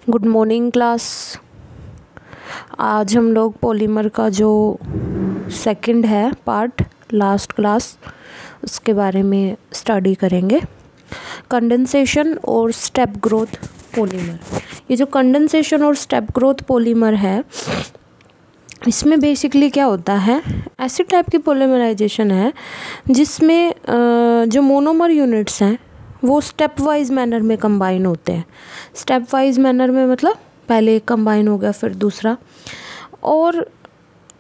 Good morning class. आज हम लोग पॉलीमर का जो सेकंड है पार्ट, लास्ट क्लास, उसके बारे में स्टडी करेंगे। कंडेंसेशन और स्टेप ग्रोथ पॉलीमर। ये जो कंडेंसेशन और स्टेप ग्रोथ पॉलीमर है, इसमें बेसिकली क्या होता है, ऐसी टाइप की पॉलीमराइजेशन है जिसमें जो मोनोमर यूनिट्स हैं वो स्टेप वाइज मैनर में कंबाइन होते हैं। स्टेप वाइज मैनर में मतलब पहले एक कंबाइन हो गया फिर दूसरा, और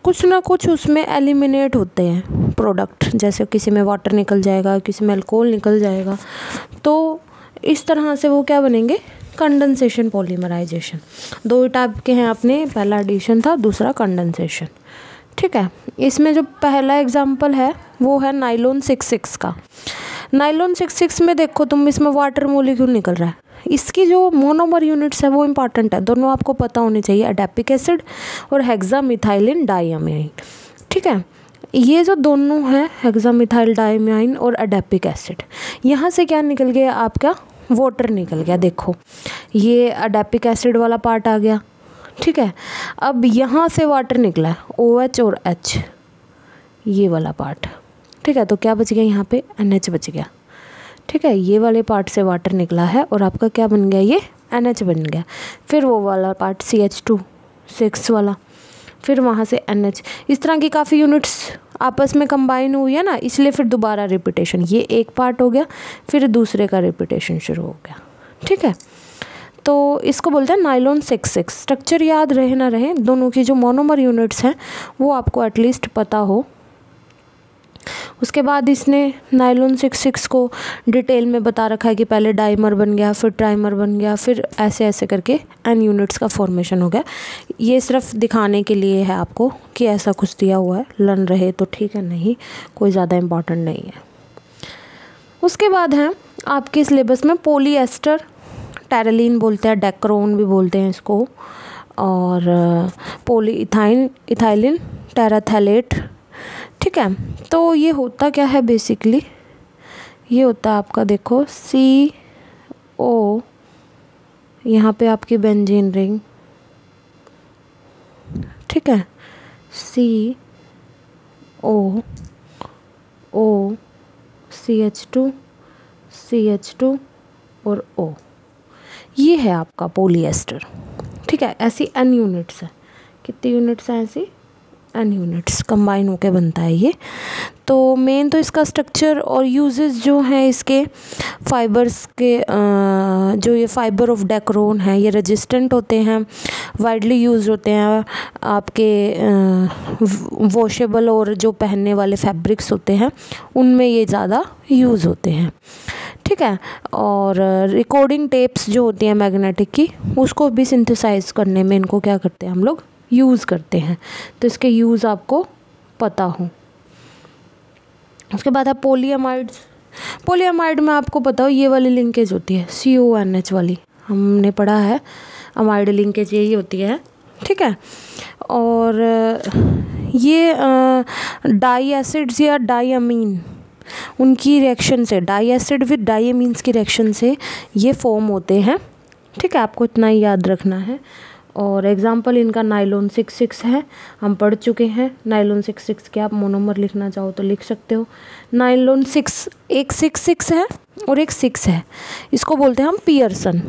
कुछ ना कुछ उसमें एलिमिनेट होते हैं प्रोडक्ट, जैसे किसी में वाटर निकल जाएगा, किसी में अल्कोहल निकल जाएगा। तो इस तरह से वो क्या बनेंगे, कंडेंसेशन पॉलीमराइजेशन। दो टाइप के हैं अपने, पहला एडिशन था, दूसरा कंडेंसेशन। ठीक है, इसमें जो पहला एग्जांपल है वो है नाइलॉन 66 का। नाइलॉन 66 में देखो तुम, इसमें वाटर मोलिक्यूल निकल रहा है। इसकी जो मोनोमर यूनिट्स है वो इम्पॉर्टेंट है, दोनों आपको पता होनी चाहिए, एडेपिक एसिड और हेक्सामिथाइलिन डाइअमाइन। ठीक है, ये जो दोनों हैं, हेक्सामिथाइल डाइअमाइन और एडेपिक एसिड, यहाँ से क्या निकल गया आपका, वाटर निकल गया। देखो ये एडेपिक एसिड वाला पार्ट आ गया। ठीक है, अब यहाँ से वाटर निकला है, OH और H, ये वाला पार्ट। ठीक है, तो क्या बच गया यहाँ पे, NH बच गया। ठीक है, ये वाले पार्ट से वाटर निकला है और आपका क्या बन गया, ये NH बन गया। फिर वो वाला पार्ट CH2 वाला, फिर वहाँ से NH। इस तरह की काफ़ी यूनिट्स आपस में कंबाइन हुई है ना, इसलिए फिर दोबारा रिपीटेशन, ये एक पार्ट हो गया, फिर दूसरे का रिपीटेशन शुरू हो गया। ठीक है, तो इसको बोलते हैं नाइलॉन 66। स्ट्रक्चर याद रहे ना रहे, दोनों की जो मोनोमर यूनिट्स हैं वो आपको एटलीस्ट पता हो। उसके बाद इसने नाइलॉन 66 को डिटेल में बता रखा है कि पहले डाइमर बन गया, फिर ट्राइमर बन गया, फिर ऐसे ऐसे करके N यूनिट्स का फॉर्मेशन हो गया। ये सिर्फ दिखाने के लिए है आपको कि ऐसा कुछ दिया हुआ है, लर्न रहे तो ठीक है, नहीं कोई ज़्यादा इम्पॉर्टेंट नहीं है। उसके बाद है आपके सिलेबस में पॉलीएस्टर, टेरेलिन बोलते हैं, डेक्रोन भी बोलते हैं इसको, और इथाइलिन टेराथैलेट। ठीक है, तो ये होता क्या है बेसिकली, ये होता है आपका, देखो CO, यहाँ पे आपकी बेंजीन रिंग। ठीक है, CO, O, CH2 और O, ये है आपका पॉलीएस्टर। ठीक है, ऐसी N यूनिट्स है। कितनी यूनिट्स हैं ऐसी, N यूनिट्स कंबाइन होके बनता है ये। तो मेन तो इसका स्ट्रक्चर और यूजेस जो हैं इसके फाइबर्स के, जो ये फाइबर ऑफ डेक्रोन है, ये रेजिस्टेंट होते हैं, वाइडली यूज होते हैं आपके वॉशेबल और जो पहनने वाले फैब्रिक्स होते हैं उनमें ये ज़्यादा यूज़ होते हैं। ठीक है, और रिकॉर्डिंग टेप्स जो होती हैं मैग्नेटिक की, उसको भी सिंथेसाइज करने में इनको क्या करते हैं हम लोग, यूज़ करते हैं। तो इसके यूज़ आपको पता हो। उसके बाद है पॉलीअमाइड्स। पॉलीअमाइड में आपको पता हो ये वाली लिंकेज होती है, CONH वाली, हमने पढ़ा है, अमाइड लिंकेज यही होती है। ठीक है, और ये डाई एसिड्स या डाइअमीन, उनकी रिएक्शन से, डाई एसिड विद डाइअमीन्स की रिएक्शन से ये फॉर्म होते हैं। ठीक है, आपको इतना ही याद रखना है। और एग्जाम्पल इनका नाइलॉन 66 है, हम पढ़ चुके हैं। नाइलॉन 66 के आप मोनोमर लिखना चाहो तो लिख सकते हो। नाइलॉन 6, एक 66 है और एक 6 है, इसको बोलते हैं हम पियर्सन।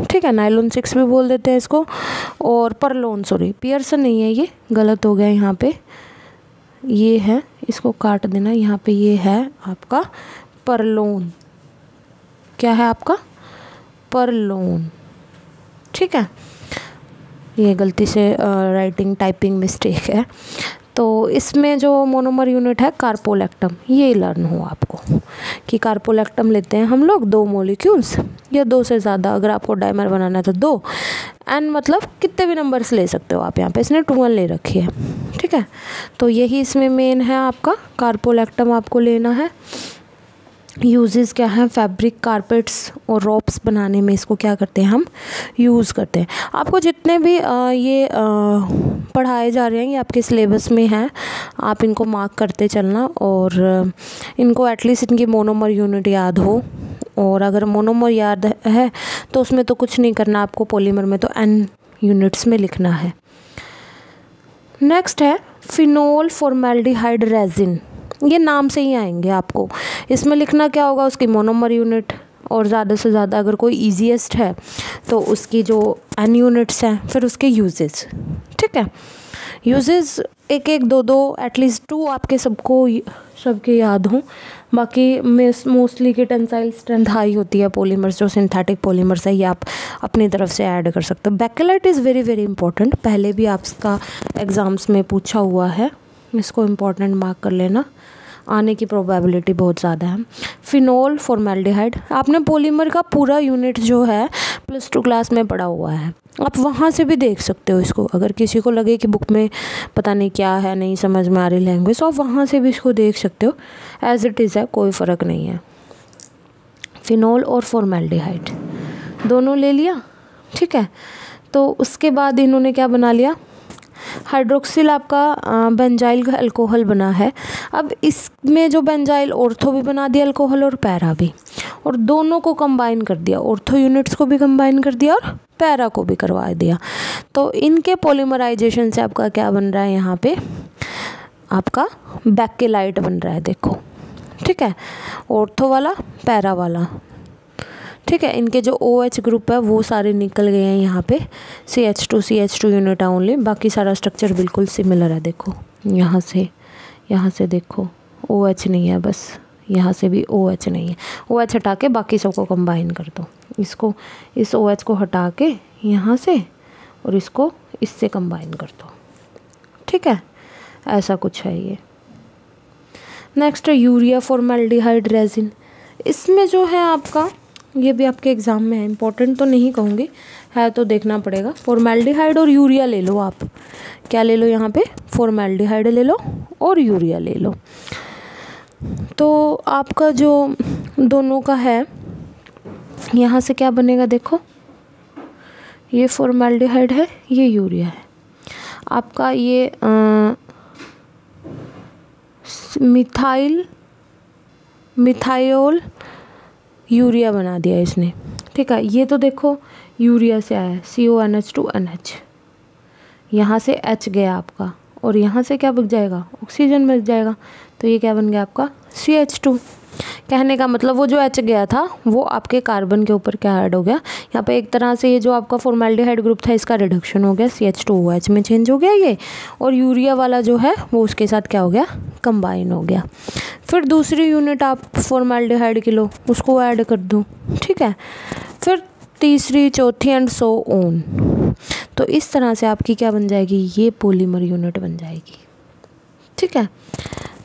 ठीक है, नाइलॉन 6 भी बोल देते हैं इसको, और परलोन, सॉरी पियर्सन नहीं है, ये गलत हो गया यहाँ पे, ये है, इसको काट देना, यहाँ पे ये है आपका परलोन। क्या है आपका, परलोन। ठीक है, ये गलती से राइटिंग टाइपिंग मिस्टेक है। तो इसमें जो मोनोमर यूनिट है कार्पोलैक्टम, ये लर्न हो आपको कि कार्पोलैक्टम लेते हैं हम लोग 2 मॉलिक्यूल्स या 2 से ज़्यादा, अगर आपको डाइमर बनाना है तो 2, N मतलब कितने भी नंबर्स ले सकते हो आप, यहाँ पे इसने 2 ले रखी है। ठीक है, तो यही इसमें मेन है आपका, कार्पोलैक्टम आपको लेना है। यूजेस क्या है, फैब्रिक, कारपेट्स और रोप्स बनाने में इसको क्या करते हैं हम, यूज़ करते हैं। आपको जितने भी ये पढ़ाए जा रहे हैं ये आपके सिलेबस में हैं, आप इनको मार्क करते चलना, और इनको एटलीस्ट इनकी मोनोमर यूनिट याद हो और अगर मोनोमर याद है तो उसमें तो कुछ नहीं करना आपको, पॉलीमर में तो n यूनिट्स में लिखना है। नेक्स्ट है फिनोल फॉर्मेल्डिहाइड रेजिन। ये नाम से ही आएंगे आपको। इसमें लिखना क्या होगा, उसकी मोनोमर यूनिट, और ज़्यादा से ज़्यादा अगर कोई ईजीएस्ट है तो उसकी जो n यूनिट्स हैं, फिर उसके यूजेस। ठीक है, यूजेस एक एक दो दो एटलीस्ट 2 आपके सबके याद हों। बाकी मोस्टली की टेंसाइल स्ट्रेंथ हाई होती है पॉलीमर्स, जो सिंथेटिक पॉलीमर्स है ये आप अपनी तरफ से ऐड कर सकते हो। Bakelite is very very important, पहले भी आपका एग्ज़ाम्स में पूछा हुआ है, इसको इम्पॉर्टेंट मार्क कर लेना, आने की प्रोबेबिलिटी बहुत ज़्यादा है। फिनोल फॉर्मेल्डिहाइड, आपने पॉलीमर का पूरा यूनिट जो है +2 क्लास में पढ़ा हुआ है, आप वहाँ से भी देख सकते हो इसको। अगर किसी को लगे कि बुक में पता नहीं क्या है, नहीं समझ में आ रही लैंग्वेज, तो आप वहाँ से भी इसको देख सकते हो, एज इट इज़ है, कोई फ़र्क नहीं है। फिनोल और फॉर्मेल्डिहाइड दोनों ले लिया। ठीक है, तो उसके बाद इन्होंने क्या बना लिया, हाइड्रोक्सिल आपका बेंजाइल का अल्कोहल बना है। अब इसमें जो बेंजाइल ऑर्थो भी बना दिया अल्कोहल और पैरा भी, और दोनों को कंबाइन कर दिया, ऑर्थो यूनिट्स को भी कंबाइन कर दिया और पैरा को भी करवा दिया। तो इनके पॉलीमराइजेशन से आपका क्या बन रहा है, यहाँ पे आपका बेकेलाइट बन रहा है, देखो। ठीक है, ऑर्थो वाला पैरा वाला। ठीक है, इनके जो OH ग्रुप है वो सारे निकल गए हैं यहाँ पे, CH2 यूनिट है ओनली, बाकी सारा स्ट्रक्चर बिल्कुल सिमिलर है। देखो यहाँ से देखो OH नहीं है, बस यहाँ से भी OH नहीं है। OH हटा के बाकी सबको कंबाइन कर दो, इसको इस OH को हटा के यहाँ से और इसको इससे कंबाइन कर दो। ठीक है, ऐसा कुछ है ये। नेक्स्ट है यूरिया फॉर्मेल्डिहाइड रेजिन। इसमें जो है आपका, ये भी आपके एग्ज़ाम में है, इंपॉर्टेंट तो नहीं कहूँगी, है तो देखना पड़ेगा। फॉर्मेल्डिहाइड और यूरिया ले लो आप, क्या ले लो यहाँ पे, फॉर्मेल्डिहाइड ले लो और यूरिया ले लो। तो आपका जो दोनों का है, यहाँ से क्या बनेगा, देखो ये फॉर्मेल्डिहाइड है, ये यूरिया है। आपका ये मिथाइल यूरिया बना दिया इसने। ठीक है, ये तो देखो यूरिया से आया है, CONH2NH, यहाँ से H गया आपका, और यहाँ से क्या बच जाएगा, ऑक्सीजन बच जाएगा। तो ये क्या बन गया आपका, CH2। कहने का मतलब वो जो H गया था वो आपके कार्बन के ऊपर क्या ऐड हो गया, यहाँ पे एक तरह से ये जो आपका फॉर्मेल्डिहाइड ग्रुप था इसका रिडक्शन हो गया, CH2OH में चेंज हो गया ये, और यूरिया वाला जो है वो उसके साथ क्या हो गया, कंबाइन हो गया। फिर दूसरी यूनिट आप फॉर्मेल्डिहाइड की लो, उसको ऐड कर दो। ठीक है, फिर तीसरी, चौथी एंड सो ऑन। तो इस तरह से आपकी क्या बन जाएगी, ये पॉलीमर यूनिट बन जाएगी। ठीक है,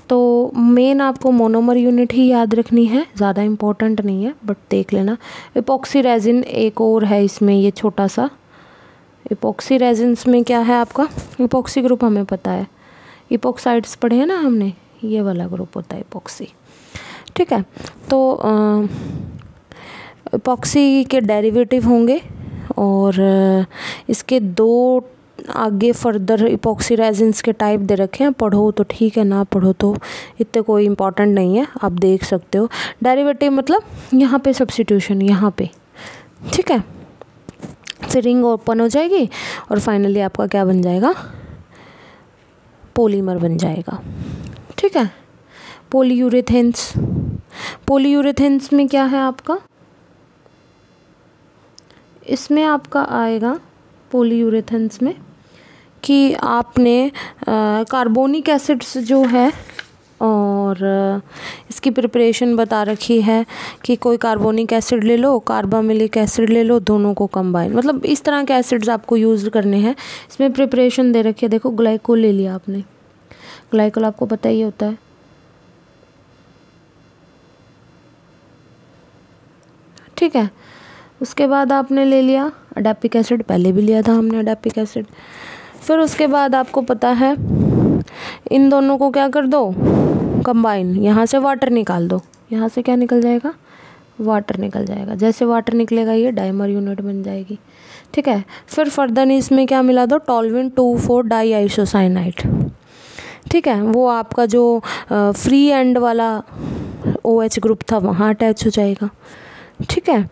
तो मेन आपको मोनोमर यूनिट ही याद रखनी है, ज़्यादा इम्पोर्टेंट नहीं है, बट देख लेना। इपॉक्सी रेजिन एक और है इसमें, ये छोटा सा इपॉक्सी रेजिन्स में क्या है आपका, इपॉक्सी ग्रुप हमें पता है, इपॉक्साइड्स पढ़े हैं ना हमने, ये वाला ग्रुप होता है इपॉक्सी। ठीक है, तो इपॉक्सी के डेरिवेटिव होंगे, और इसके 2 आगे फर्दर इपॉक्सी रेजिन्स के टाइप दे रखे हैं, पढ़ो तो ठीक है, ना पढ़ो तो इतने कोई इम्पोर्टेंट नहीं है, आप देख सकते हो। डेरिवेटिव मतलब यहाँ पे सब्स्टिट्यूशन, यहाँ पे। ठीक है, फिर रिंग ओपन हो जाएगी और फाइनली आपका क्या बन जाएगा, पॉलीमर बन जाएगा। ठीक है, पॉलीयूरेथेन्स। पॉलीयूरेथेन्स में क्या है आपका, इसमें आपका आएगा पॉलीयूरेथेन्स में कि आपने कार्बोनिक एसिड्स जो है, और इसकी प्रिपरेशन बता रखी है कि कोई कार्बोनिक एसिड ले लो, कार्बामिलिक एसिड ले लो, दोनों को कंबाइन, मतलब इस तरह के एसिड्स आपको यूज़ करने हैं। इसमें प्रिपरेशन दे रखी है, देखो ग्लाइकोल ले लिया आपने, ग्लाइकोल आपको पता ही होता है। ठीक है, उसके बाद आपने ले लिया एडापिक एसिड, पहले भी लिया था हमने एडापिक एसिड। फिर उसके बाद आपको पता है इन दोनों को क्या कर दो, कंबाइन, यहाँ से वाटर निकाल दो, यहाँ से क्या निकल जाएगा, वाटर निकल जाएगा। जैसे वाटर निकलेगा ये डाइमर यूनिट बन जाएगी। ठीक है, फिर फर्दर इसमें क्या मिला दो, टॉल्विन 2,4 डाईआइसोसाइनाइड। ठीक है, वो आपका जो फ्री एंड वाला OH ग्रुप था वहाँ अटैच हो जाएगा। ठीक है,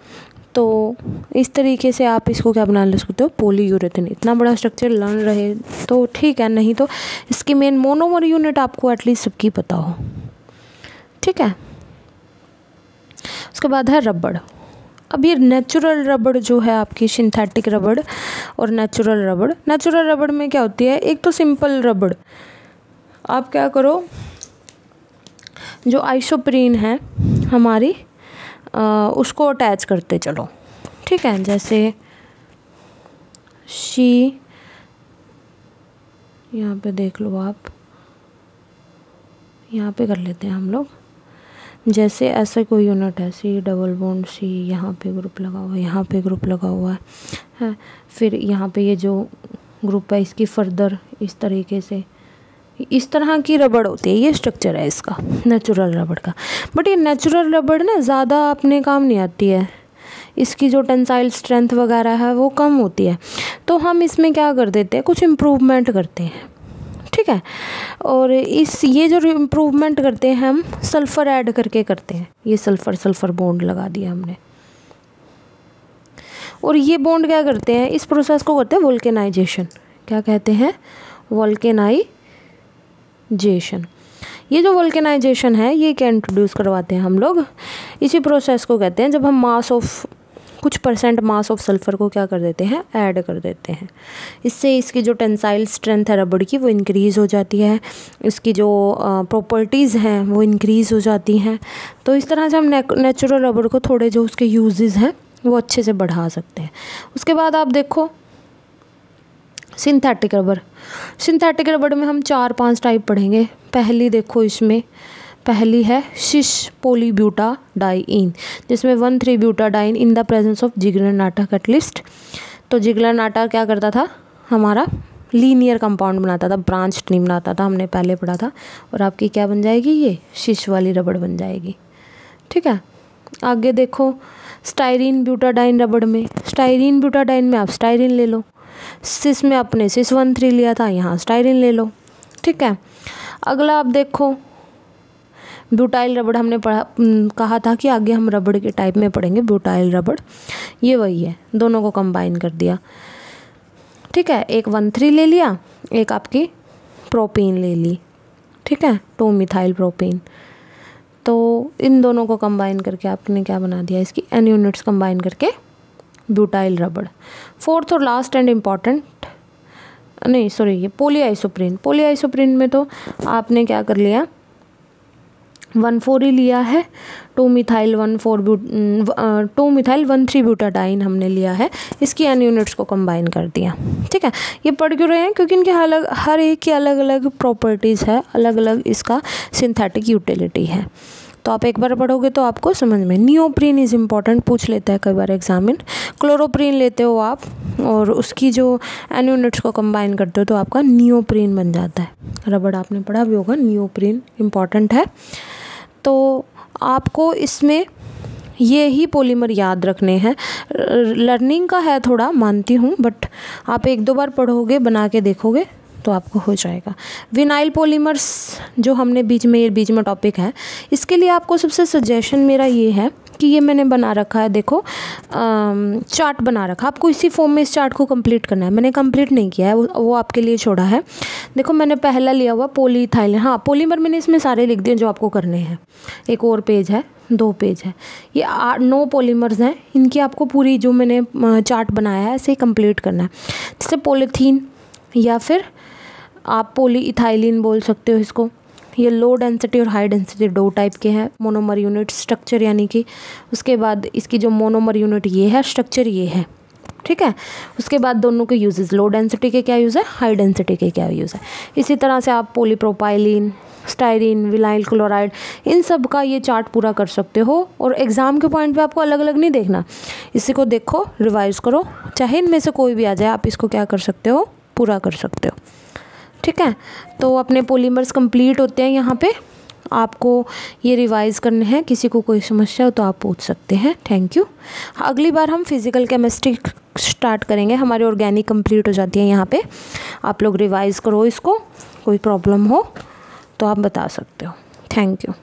तो इस तरीके से आप इसको क्या बना ले सकते हो, पॉलीयूरेथेन। इतना बड़ा स्ट्रक्चर लर्न रहे तो ठीक है, नहीं तो इसकी मेन मोनोमर यूनिट आपको एटलीस्ट सबकी पता हो। ठीक है, उसके बाद है रबड़। अब ये नेचुरल रबड़ जो है आपकी, सिंथेटिक रबड़ और नेचुरल रबड़। नेचुरल रबड़ में क्या होती है, एक तो सिंपल रबड़, आप क्या करो, जो आइसोप्रीन है हमारी उसको अटैच करते चलो। ठीक है, जैसे यहाँ पे देख लो आप, यहाँ पे कर लेते हैं हम लोग। जैसे ऐसा कोई यूनिट है, C डबल बॉन्ड C, यहाँ पे ग्रुप लगा हुआ है, यहाँ पे ग्रुप लगा हुआ है, फिर यहाँ पे ये जो ग्रुप है इसकी फर्दर इस तरीके से, इस तरह की रबड़ होती है। ये स्ट्रक्चर है इसका नेचुरल रबड़ का। बट ये नेचुरल रबड़ ना ज़्यादा अपने काम नहीं आती है, इसकी जो टेंसाइल स्ट्रेंथ वगैरह है वो कम होती है। तो हम इसमें क्या कर देते हैं, कुछ इम्प्रूवमेंट करते हैं। ठीक है, और ये जो इम्प्रूवमेंट करते हैं हम सल्फ़र ऐड करके करते हैं। ये सल्फ़र बॉन्ड लगा दिया हमने, और ये बॉन्ड क्या करते हैं, इस प्रोसेस को कहते हैं वोल्केनाइजेशन। क्या कहते हैं, वोल्केनाइजेशन। ये जो वोल्केनाइजेशन है ये क्या इंट्रोड्यूस करवाते हैं हम लोग, इसी प्रोसेस को कहते हैं जब हम कुछ % मास ऑफ सल्फ़र को क्या कर देते हैं, ऐड कर देते हैं। इससे इसकी जो टेंसाइल स्ट्रेंथ है रबड़ की वो इंक्रीज़ हो जाती है, इसकी जो प्रॉपर्टीज़ हैं वो इंक्रीज़ हो जाती हैं। तो इस तरह से हम नेचुरल रबड़ को थोड़े जो उसके यूजेस हैं वो अच्छे से बढ़ा सकते हैं। उसके बाद आप देखो सिंथेटिक रबड़। सिंथेटिक रबड़ में हम 4-5 टाइप पढ़ेंगे। पहली देखो, इसमें पहली है सिस पॉलीब्यूटाडाइन, जिसमें 1,3-ब्यूटाडाइन in the presence of Ziegler Natta catalyst. तो जिगलरनाटा क्या करता था, हमारा लीनियर कंपाउंड बनाता था, ब्रांच नहीं बनाता था, हमने पहले पढ़ा था। और आपकी क्या बन जाएगी, ये सिस वाली रबड़ बन जाएगी। ठीक है, आगे देखो स्टाइरीन ब्यूटाडाइन रबड़ में, स्टाइरीन ब्यूटाडाइन में आप स्टाइरीन ले लो, सिस में आपने सिस 1,3 लिया था, यहाँ स्टाइरीन ले लो। ठीक है, अगला आप देखो ब्यूटाइल रबड़। हमने कहा था कि आगे हम रबड़ के टाइप में पढ़ेंगे ब्यूटाइल रबड़। ये वही है, दोनों को कंबाइन कर दिया। ठीक है, एक 1,3 ले लिया, एक आपकी प्रोपीन ले ली। ठीक है, 2-मिथाइल प्रोपीन। तो इन दोनों को कंबाइन करके आपने क्या बना दिया, इसकी N यूनिट्स कंबाइन करके ब्यूटाइल रबड़। फोर्थ और लास्ट एंड इम्पॉर्टेंट, नहीं सॉरी, ये पॉलीआइसोप्रीन। पॉलीआइसोप्रीन में तो आपने क्या कर लिया, 1,4 ही लिया है, 2-मिथाइल 1,3 ब्यूटाडाइन हमने लिया है, इसकी N यूनिट्स को कंबाइन कर दिया। ठीक है, ये पढ़ क्यों रहे हैं, क्योंकि इनके हर एक की अलग अलग प्रॉपर्टीज़ है, अलग अलग इसका सिंथेटिक यूटिलिटी है। तो आप एक बार पढ़ोगे तो आपको समझ में। नियोप्रीन इज़ इम्पॉर्टेंट, पूछ लेता है कई बार एग्जामिन। क्लोरोप्रीन लेते हो आप और उसकी जो N यूनिट्स को कंबाइन करते हो तो आपका नियोप्रीन बन जाता है। रबड़ आपने पढ़ा भी होगा, नियोप्रीन इम्पॉर्टेंट है। तो आपको इसमें ये ही पॉलीमर याद रखने हैं। लर्निंग का है थोड़ा, मानती हूँ, बट आप 1-2 बार पढ़ोगे, बना के देखोगे तो आपको हो जाएगा। विनाइल पॉलीमर्स जो हमने बीच में टॉपिक है, इसके लिए आपको सबसे सजेशन मेरा ये है कि ये मैंने बना रखा है, देखो चार्ट बना रखा। आपको इसी फॉर्म में इस चार्ट को कंप्लीट करना है। मैंने कंप्लीट नहीं किया है, वो आपके लिए छोड़ा है। देखो मैंने पहला लिया हुआ पॉलीइथाइलिन, हाँ पॉलीमर मैंने इसमें सारे लिख दिए जो आपको करने हैं। एक और पेज है, 2 पेज है, ये 9 पॉलीमर्स हैं। इनकी आपको पूरी जो मैंने चार्ट बनाया है ऐसे ही कंप्लीट करना है। जैसे पॉलीथीन या फिर आप पॉलीइथाइलिन बोल सकते हो इसको। ये लो डेंसिटी और हाई डेंसिटी 2 टाइप के हैं। मोनोमर यूनिट स्ट्रक्चर यानी कि, उसके बाद इसकी जो मोनोमर यूनिट ये है, स्ट्रक्चर ये है। ठीक है, उसके बाद दोनों के यूजेस, लो डेंसिटी के क्या यूज़ है, हाई डेंसिटी के क्या यूज़ है। इसी तरह से आप पॉलीप्रोपाइलिन, स्टाइरिन, विनाइल क्लोराइड, इन सब का ये चार्ट पूरा कर सकते हो। और एग्ज़ाम के पॉइंट पे आपको अलग अलग नहीं देखना, इसी को देखो, रिवाइज करो, चाहे इनमें से कोई भी आ जाए, आप इसको क्या कर सकते हो, पूरा कर सकते हो। ठीक है, तो अपने पॉलीमर्स कंप्लीट होते हैं यहाँ पे। आपको ये रिवाइज करने हैं, किसी को कोई समस्या हो तो आप पूछ सकते हैं। Thank you. अगली बार हम फिज़िकल केमिस्ट्री स्टार्ट करेंगे, हमारी ऑर्गेनिक कंप्लीट हो जाती है यहाँ पे। आप लोग रिवाइज करो इसको, कोई प्रॉब्लम हो तो आप बता सकते हो। Thank you.